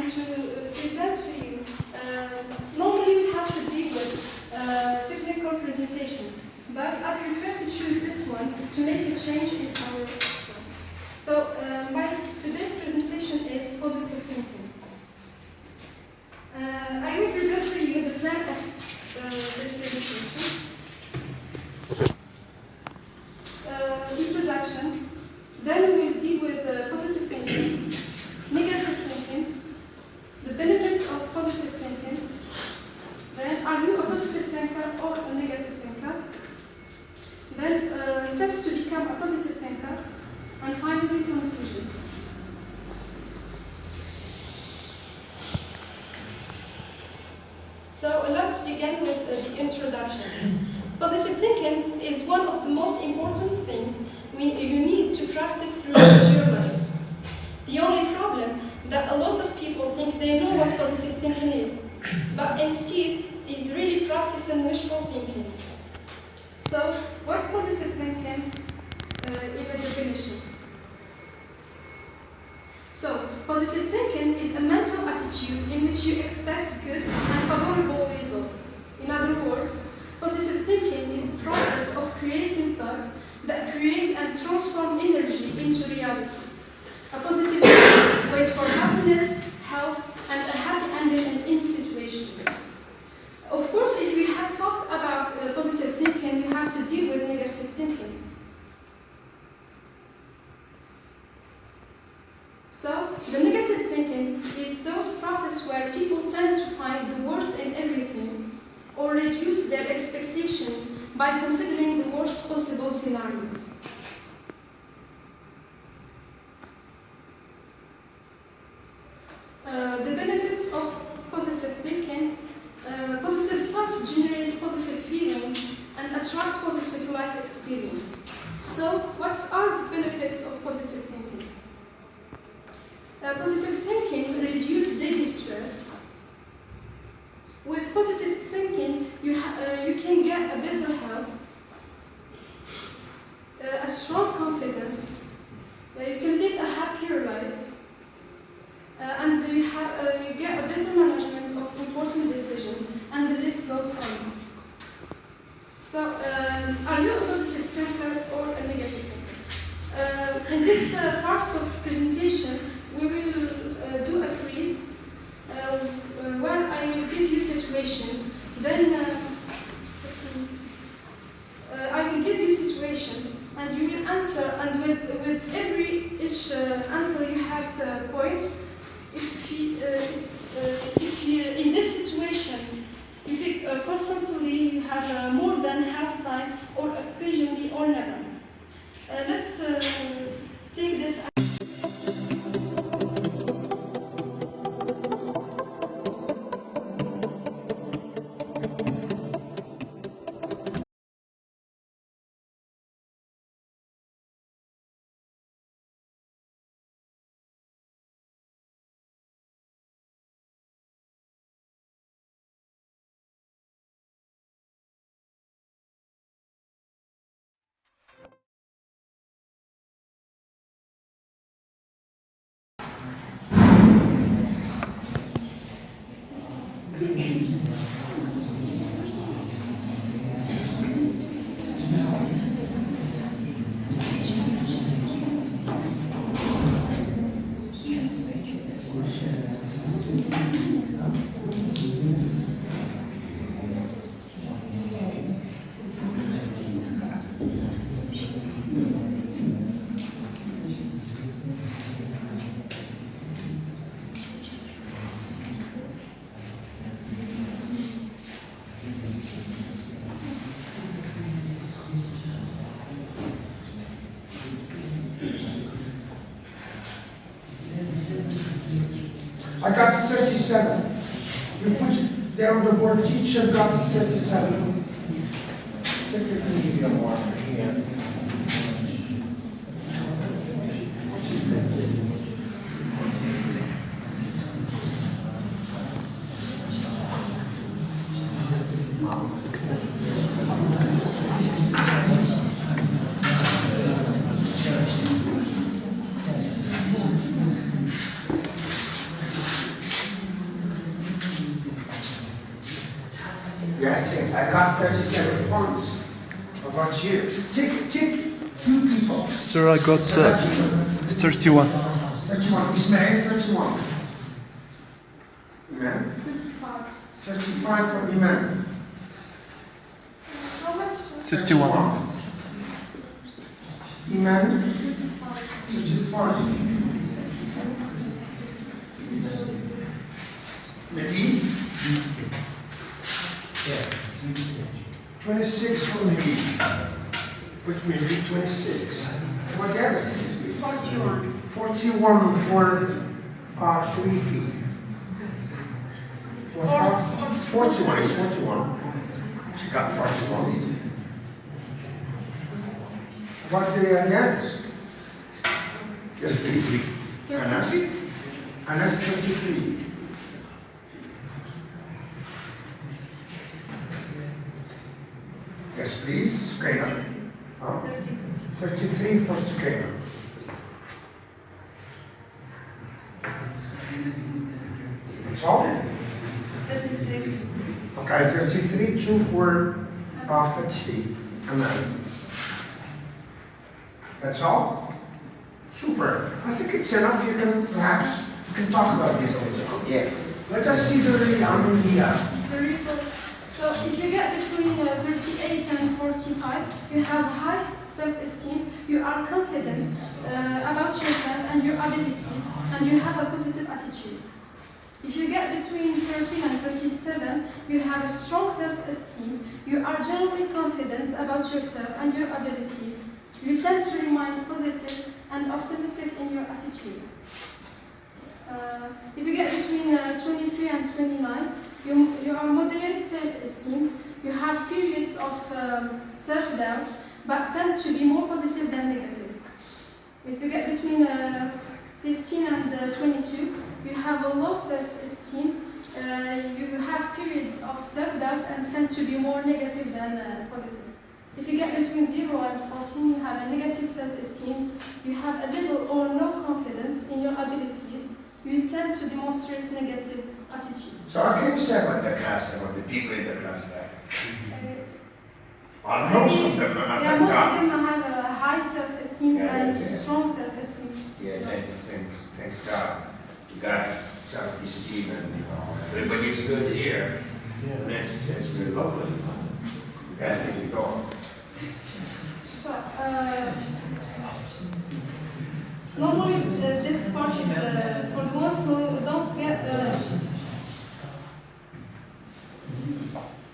and to present for you. Normally we have to deal with technical presentation, but I prefer to choose this one to make a change in our work. So my today's presentation is positive thinking. I will present for you the plan of this presentation. Introduction. Then we will deal with positive thinking, negative thinking, the benefits of positive thinking. Then, are you a positive thinker or a negative thinker? Then, steps to become a positive thinker. And finally, conclusion. So, let's begin with the introduction. Positive thinking is one of the most important things you need to practice throughout your life. The only problem that a lot of people think they know what positive thinking is, but instead is really practicing wishful thinking. So, what's positive thinking in a definition? So, positive thinking is a mental attitude in which you expect good and favorable results. In other words, positive thinking is the process of creating thoughts that create and transform energy into reality. A positive thinking waits for happiness, health, and a happy ending in any situation. Of course, if you have talked about positive thinking, you have to deal with negative thinking. So, the negative thinking is those process where people tend to find the worst in everything or reduce their expectations by considering the worst possible scenarios. The benefits of positive thinking. Positive thoughts generate positive feelings and attract positive life experience. So, what are the benefits of positive thinking? Positive thinking reduces daily stress. With positive thinking, you can get a better health, a strong confidence, you can live a happier life, and you get a better management of important decisions, and the list goes on. So, are you a positive thinker or a negative thinker? In this part of presentation, we will do a quiz where I will give you situations. Then I will give you situations, and you will answer. And with each answer, you have points. If you in this situation, if constantly you have more than half time, or occasionally or never. Let's take this. I got 57. You put down the board, teacher got 57. I think you're going to give you a marker here. Yeah, I got 37 points. How about you? Take few people. Sir, I got 31. 31. Ismail, 31. Iman? 35. 35 for Iman. How much? 61. Iman? 35. 35. Maybe? Yeah. 26 for maybe. Which maybe 26. What the other things? 41. 41 for Sharifi. 41 is 41. She got 41. What the others? Yes, 33. Anas 33. Yes, please, Sukaina. 33 for Sukaina. That's all? 33. Okay, 33, 2 for 33. And then, that's all? Super. I think it's enough. You can perhaps talk about this a little. Yeah. Let us see the The results. So if you get between 38 and 45, you have high self-esteem, you are confident about yourself and your abilities, and you have a positive attitude. If you get between 13 and 37, you have a strong self-esteem, you are generally confident about yourself and your abilities. You tend to remain positive and optimistic in your attitude. If you get between 23 and 29, you are moderate self-esteem, you have periods of self-doubt, but tend to be more positive than negative. If you get between 15 and 22, you have a low self-esteem, you have periods of self-doubt and tend to be more negative than positive. If you get between 0 and 14, you have a negative self-esteem, you have a little or no confidence in your abilities, you tend to demonstrate negative attitudes. So what can you say about the class, about the people in the class there? Well, most of them are not Yeah, most of them have a high self-esteem and strong self-esteem. Yeah, thanks God. You got self-esteem and everybody's good here. And that's really lovely. That's the thing to go. So, normally this part is for the ones who don't get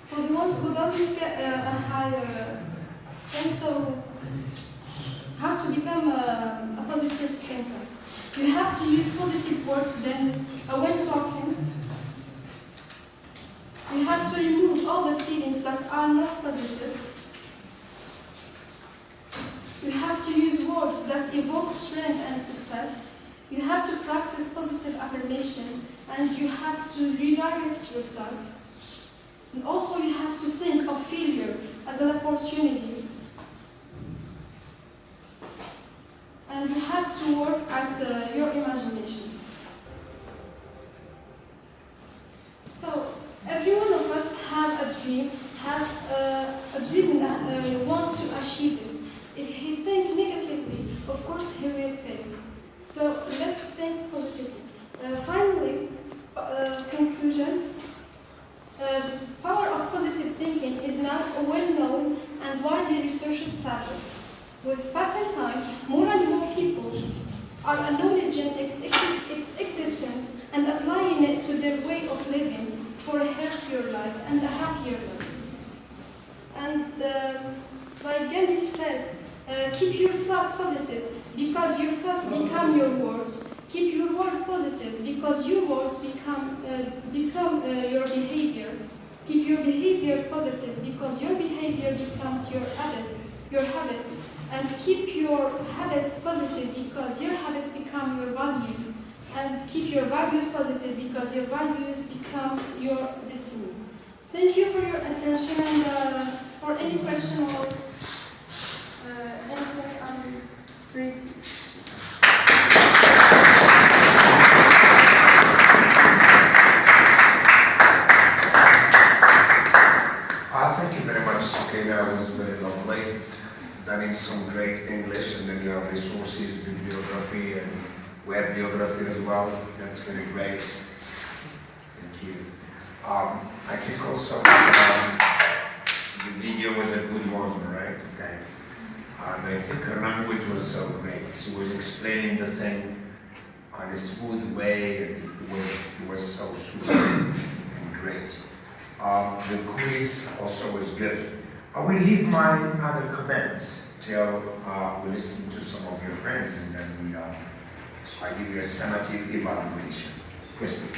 for the ones who doesn't get a high also how to become a positive thinker. You have to use positive words then when talking. You have to remove all the feelings that are not positive. You have to use words that evoke strength and success. You have to practice positive affirmation, and you have to redirect your thoughts. And also you have to think of failure as an opportunity. And you have to work at your imagination. So, every one of us have a dream and want to achieve it. If he thinks negatively, of course he will fail. So let's think positively. Finally, conclusion. The power of positive thinking is now a well-known and widely researched subject. With passing time, more and more people are acknowledging its existence and applying it to their way of living for a healthier life and a happier life. And like Gandhi said, keep your thoughts positive because your thoughts become your words. Keep your words positive because your words become your behavior. Keep your behavior positive because your behavior becomes your habit. And keep your habits positive because your habits become your values. And keep your values positive because your values become your destiny. Thank you for your attention, and for any question or anything, I'm ready. some great English, and then you have resources, bibliography, and web biography as well. That's very great. Thank you. I think also the video was a good one, right? Okay. And I think her language was so great. She was explaining the thing in a smooth way, and it was so smooth and great. The quiz also was good. I will leave my other comments till we listen to some of your friends, and then I give you a summative evaluation. Yes.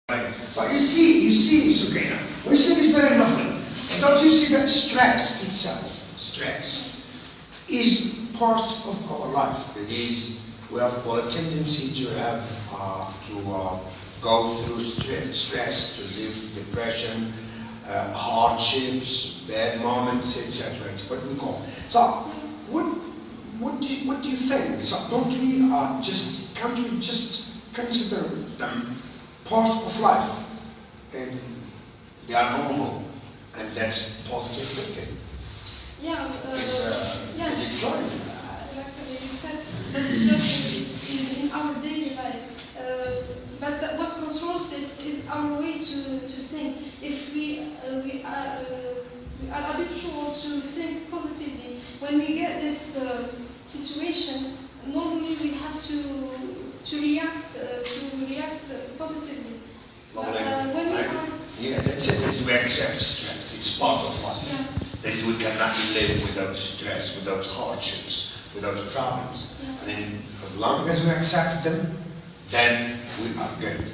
Right. But you see, Sukaina, what you said is very lovely. And don't you see that stress itself, stress, is part of our life. It is, we have a tendency to have, go through stress, to live depression, hardships, bad moments, etc. It's what we call. So, what do you think? So, can't we just consider them part of life, and they are normal, and that's positive thinking. Yeah, Yes. It's life. like you said, that stress is in our daily life. But what controls this is our way to think. If we are habitual to think positively, when we get this situation, normally we have to react positively. When we are Yeah, that's it. That is we accept stress. It's part of life. yeah. That is we cannot live without stress, without hardships, without problems. Yeah. And then as long as we accept them, then we are good.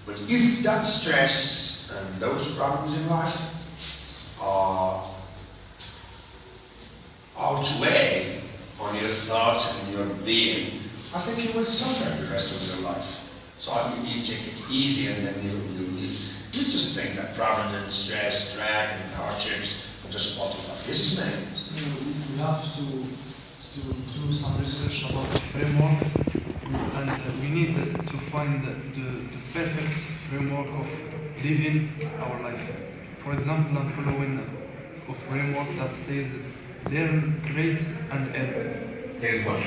But if that stress and those problems in life outweigh on your thoughts and your being, I think you will suffer the rest of your life. So you take it easy, and then you just think that problem and stress, drag and hardships are just part of life. Yes, it's name. So we have to do some research about frameworks, and we need to find the perfect framework of living our life. For example, I'm following a framework that says learn, create, and earn. There's one.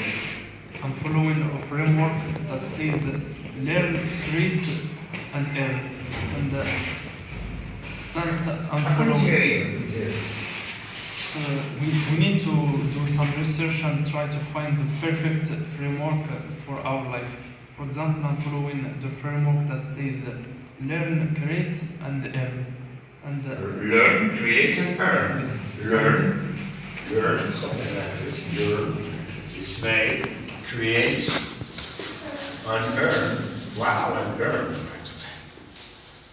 I'm following a framework that says learn, create, and earn. And since I'm following, so we need to do some research and try to find the perfect framework for our life. For example, I'm following the framework that says learn, create, and earn. And Learn, create, and earn. yes. Learn, something like this. Learn, display, create, and earn. Wow, and earn. Right, okay.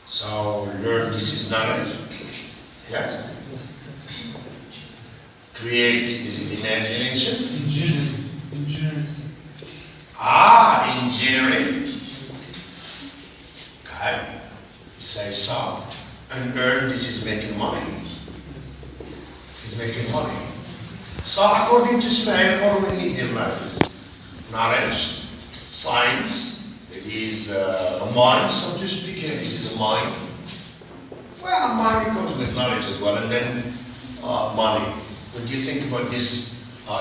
So, learn, this is knowledge. Yes? Yes. Create, is it imagination? Engineering. Engineering. Okay. Say so. And earn, this is making money. This is making money. So according to Ismail, what do we need in life? Knowledge, science, it is a mind, so to speak, and this is a mind. Well, money goes with knowledge as well, and then money. What do you think about this?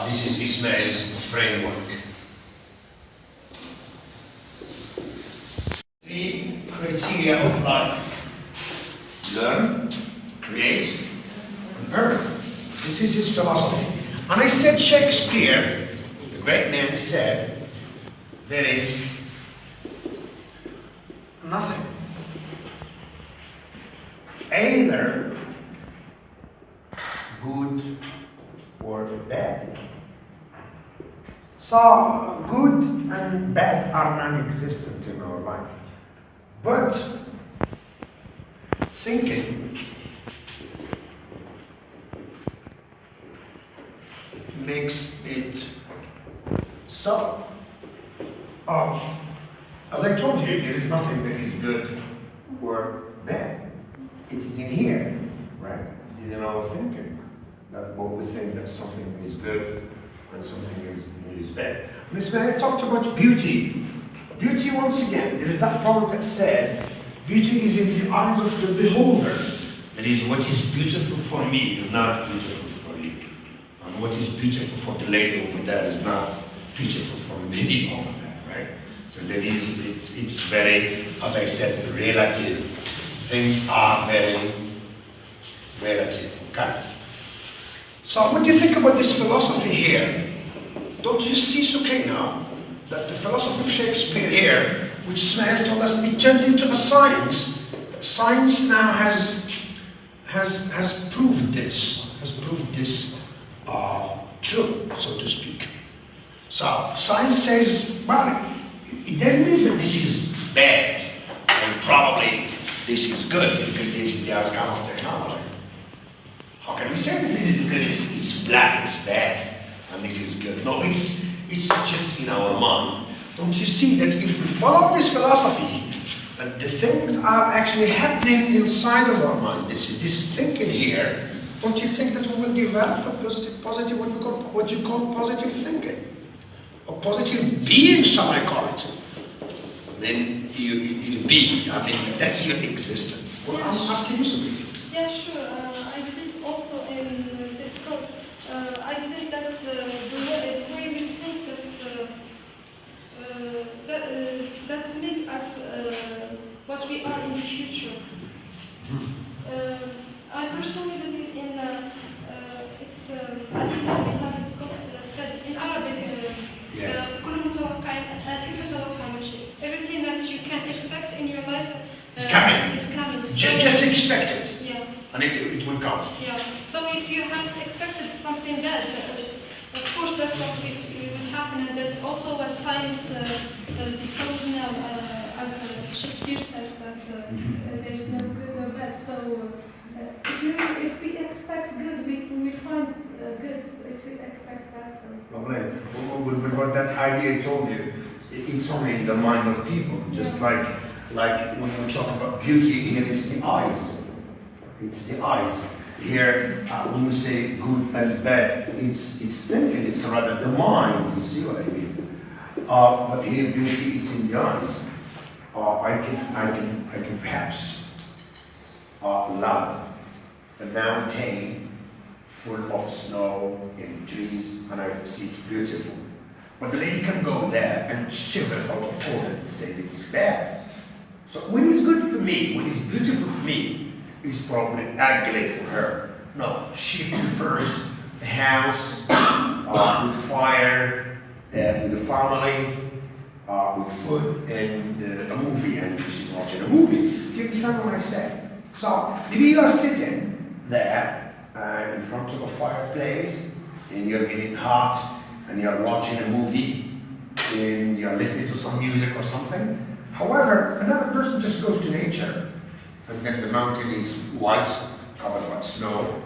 This is Ismail's framework. 3 criteria of life. Learn, create, and earn. This is his philosophy. And I said Shakespeare, the great man, said, there is nothing. Either good or bad. So, good and bad are non-existent in our life. But thinking makes it so. As I told you, there is nothing that is good or bad. It is in here, right? It is in our thinking that what we think that something is good and something is bad. Miss Mary talked about beauty. Beauty, once again, there is that power that says beauty is in the eyes of the beholder. It is what is beautiful for me is not beautiful for you. And what is beautiful for the lady over there is not beautiful for me over there, right? So ladies, it's very, as I said, relative. Things are very relative, okay? So what do you think about this philosophy here? Don't you see, it's okay now, that the philosophy of Shakespeare here, which Smail told us, it turned into a science. Science now has proved this, true, so to speak. So science says, well, it doesn't mean that this is bad, and probably this is good, because this is the outcome of technology. How can we say that this is because it's black, it's bad, and this is good? No, it's just in our mind. Don't you see that if we follow this philosophy, that the things are actually happening inside of our mind, this thinking here, don't you think that we will develop a positive what you call positive thinking? Or positive being, shall I call it? And then you be, I mean, that's your existence. Well, I'm asking you something. Yeah, sure. I believe also in this quote. I think that's the way we think that's make us what we are in the future. I personally believe in it's I think we have it said in Arabic. Yes. Everything that you can expect in your life It's coming. is coming. Just expect it, Yeah. and it will come. Yeah. So if you haven't expected something bad, of course that's what will happen, and that's also what science discovers now, as Shakespeare says that there is no good or bad. So if we expect good, we will find good. If we expect bad, so. Lovely. With what that idea told you, it's only in the mind of people. Just like when we talk about beauty here, it's the eyes. It's the eyes. Here, when we say good and bad, it's thinking. It's rather the mind. You see what I mean? But here, beauty, it's in the eyes. I can perhaps love a mountain full of snow and trees, and I see it beautiful. But the lady can go there and shiver out of order and says it's bad. So what is good for me, what is beautiful for me, is probably ugly for her. No, she prefers a house with fire, with a family, with food, and a movie, and she's watching a movie. Do you understand what I say? So maybe you are sitting there in front of a fireplace, and you're getting hot, and you're watching a movie, and you're listening to some music or something. However, another person just goes to nature, and then the mountain is white, covered by snow,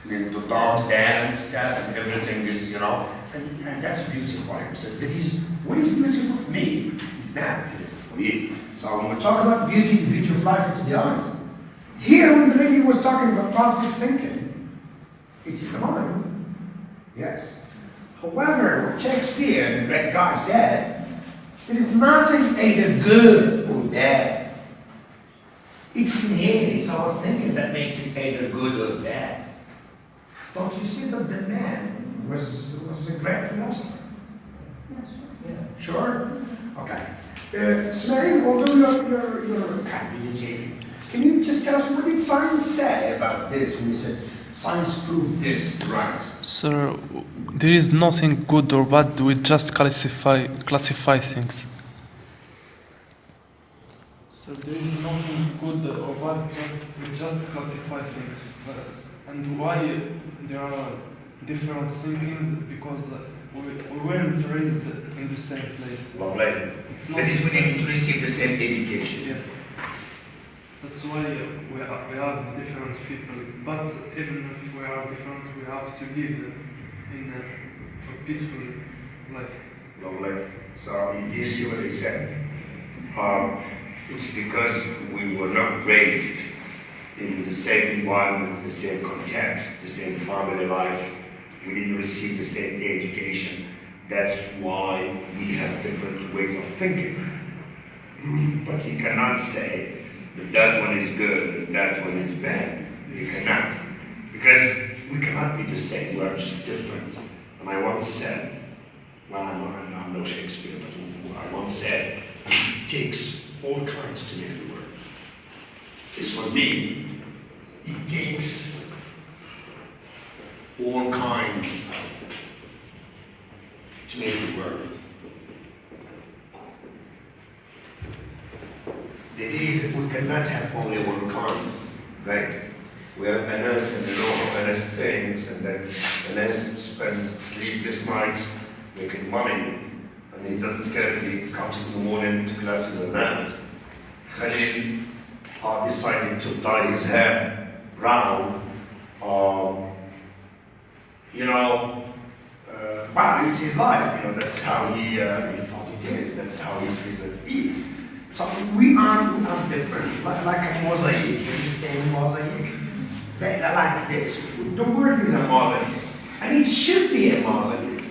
and then the dogs there and stuff, and everything is, and that's beautiful. So that is, what is beautiful for me is not beautiful for you. So when we talk about beauty, the beauty of life, it's the eyes. Here, when the lady was talking about positive thinking, it's in the mind, yes. However, what Shakespeare, the great guy, said, there is nothing either good or bad. It's in here, it's our thinking that makes it either good or bad. Don't you see that the man was a great philosopher? Yeah. Sure? Okay. Smail, although you're kind of educated, can you just tell us what did science say about this when you said science proved this right? Sir, there is nothing good or bad, we just classify things. So there is nothing good or bad, we just classify things. And why there are different thinkings? Because we weren't raised in the same place. Lovely. That is, we didn't receive the same education. Yes. That's why we are different people. But even if we are different, we have to live in a peaceful life. Lovely. So you see what he said? It's because we were not raised in the same environment, the same context, the same family life. We didn't receive the same education. That's why we have different ways of thinking. But you cannot say that that one is good and that one is bad. You cannot. Because we cannot be the same, we are just different. And I once said, well, I'm no Shakespeare, but I once said, it takes all kinds to make the world. This was me. It takes all kinds to make the world. That is, we cannot have only one kind, right? We have Anas and you know how Anas thinks, and then Anas spends sleepless nights making money, and he doesn't care if he comes in the morning to class or not. Khalil decided to dye his hair brown. Well, it's his life. That's how he thought it is. That's how he feels at ease. So we are different, like a mosaic. You understand mosaic? They're like this. The world is a mosaic, and it should be a mosaic.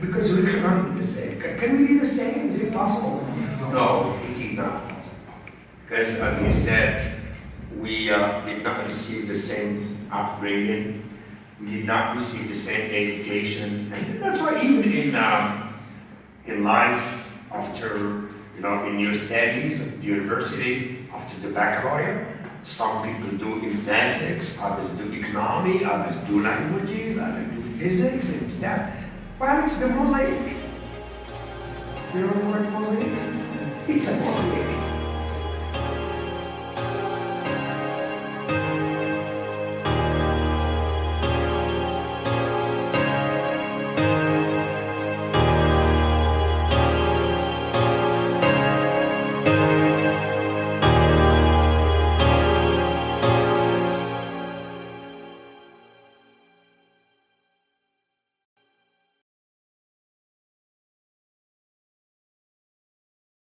Because we cannot be the same. Can we be the same? Is it possible? No, it is not possible. Because as he said, we did not receive the same upbringing. We did not receive the same education. And that's why even in life, after, in your studies at the university, after the baccalaureate, some people do mathematics, others do economy, others do languages, others do physics and stuff. Well, it's the mosaic. You know the word mosaic? It's a mosaic.